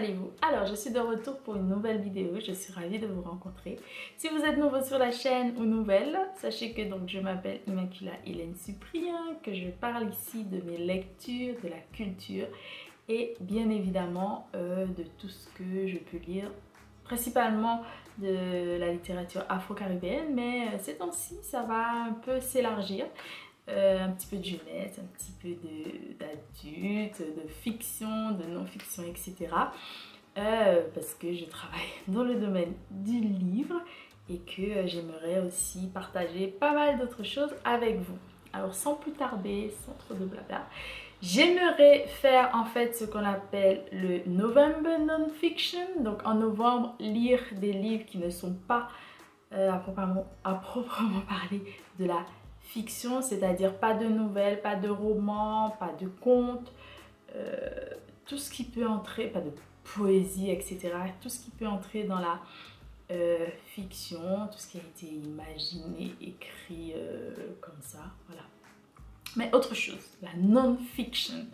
allez-vous? Alors, je suis de retour pour une nouvelle vidéo. Je suis ravie de vous rencontrer. Si vous êtes nouveau sur la chaîne ou nouvelle, sachez que donc je m'appelle Immacula Hélène Cyprien, que je parle ici de mes lectures, de la culture et bien évidemment de tout ce que je peux lire, principalement de la littérature afro-caribéenne, mais ces temps-ci, ça va un peu s'élargir. Un petit peu de jeunesse, un petit peu d'adulte, de fiction, de non-fiction, etc. Parce que je travaille dans le domaine du livre et que j'aimerais aussi partager pas mal d'autres choses avec vous. Alors sans plus tarder, sans trop de blabla, j'aimerais faire en fait ce qu'on appelle le November Non-Fiction. Donc en novembre, lire des livres qui ne sont pas à proprement parler de la fiction, c'est-à-dire pas de nouvelles, pas de romans, pas de contes, tout ce qui peut entrer, pas de poésie, etc. Tout ce qui peut entrer dans la fiction, tout ce qui a été imaginé, écrit comme ça, voilà. Mais autre chose, la non-fiction.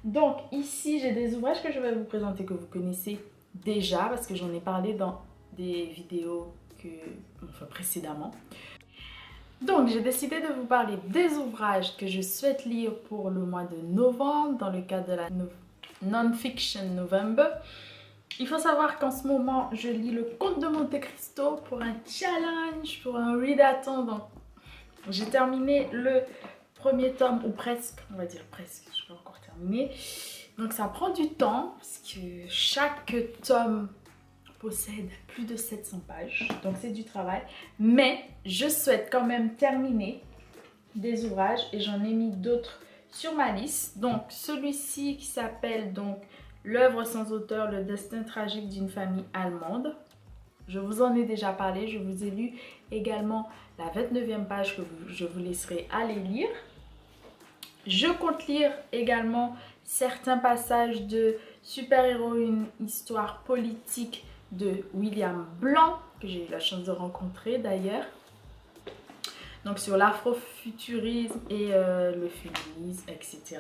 Donc ici, j'ai des ouvrages que je vais vous présenter que vous connaissez déjà parce que j'en ai parlé dans des vidéos précédemment. Donc, j'ai décidé de vous parler des ouvrages que je souhaite lire pour le mois de novembre dans le cadre de la Non-Fiction November. Il faut savoir qu'en ce moment, je lis le Comte de Monte Cristo pour un challenge, pour un readathon. Donc, j'ai terminé le premier tome, ou presque, on va dire presque, je vais encore terminer. Donc, ça prend du temps parce que chaque tome possède plus de 700 pages, donc c'est du travail, mais je souhaite quand même terminer des ouvrages et j'en ai mis d'autres sur ma liste. Donc celui-ci qui s'appelle donc L'œuvre sans auteur, le destin tragique d'une famille allemande. Je vous en ai déjà parlé, je vous ai lu également la 29e page que je vous laisserai aller lire. Je compte lire également certains passages de super-héroïne, histoire politique de William Blanc, que j'ai eu la chance de rencontrer d'ailleurs. Donc sur l'afrofuturisme et le féminisme, etc.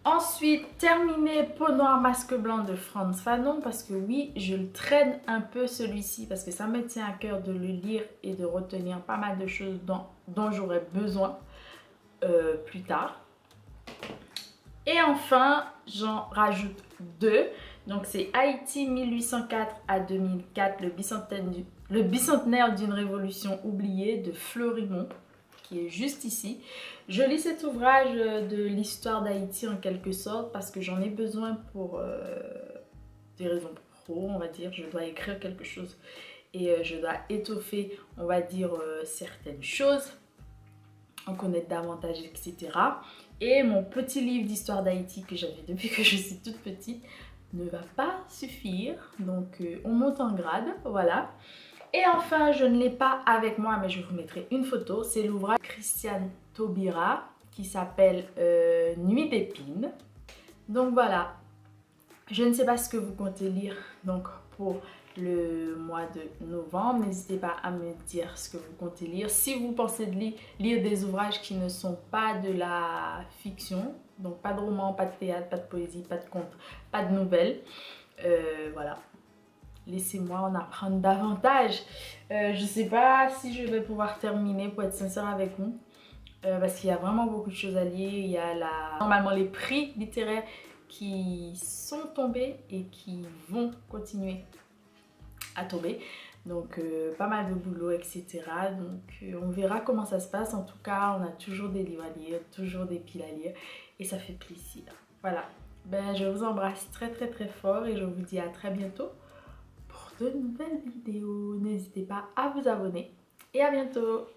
Ensuite, terminer Peau noire, masque blanc de Frantz Fanon, parce que oui, je le traîne un peu celui-ci, parce que ça me tient à cœur de le lire et de retenir pas mal de choses dont j'aurais besoin plus tard. Et enfin, j'en rajoute deux. Donc c'est Haïti 1804 à 2004, le bicentenaire d'une révolution oubliée de Fleurimont, qui est juste ici. Je lis cet ouvrage de l'histoire d'Haïti en quelque sorte parce que j'en ai besoin pour des raisons pro, on va dire. Je dois écrire quelque chose et je dois étoffer, on va dire, certaines choses, en connaître davantage, etc. Et mon petit livre d'histoire d'Haïti que j'avais depuis que je suis toute petite ne va pas suffire, donc on monte en grade, voilà. Et enfin, je ne l'ai pas avec moi, mais je vous mettrai une photo, c'est l'ouvrage de Christiane Taubira qui s'appelle Nuit d'épines. Donc voilà, je ne sais pas ce que vous comptez lire donc pour le mois de novembre, n'hésitez pas à me dire ce que vous comptez lire. Si vous pensez de lire des ouvrages qui ne sont pas de la fiction, donc pas de roman, pas de théâtre, pas de poésie, pas de contes, pas de nouvelles, voilà, laissez-moi en apprendre davantage. Je ne sais pas si je vais pouvoir terminer, pour être sincère avec vous, parce qu'il y a vraiment beaucoup de choses à lire. Il y a normalement les prix littéraires qui sont tombés et qui vont continuer à tomber, donc pas mal de boulot, etc. Donc on verra comment ça se passe. En tout cas, on a toujours des livres à lire, toujours des piles à lire et ça fait plaisir. Voilà, ben je vous embrasse très fort et je vous dis à très bientôt pour de nouvelles vidéos. N'hésitez pas à vous abonner et à bientôt.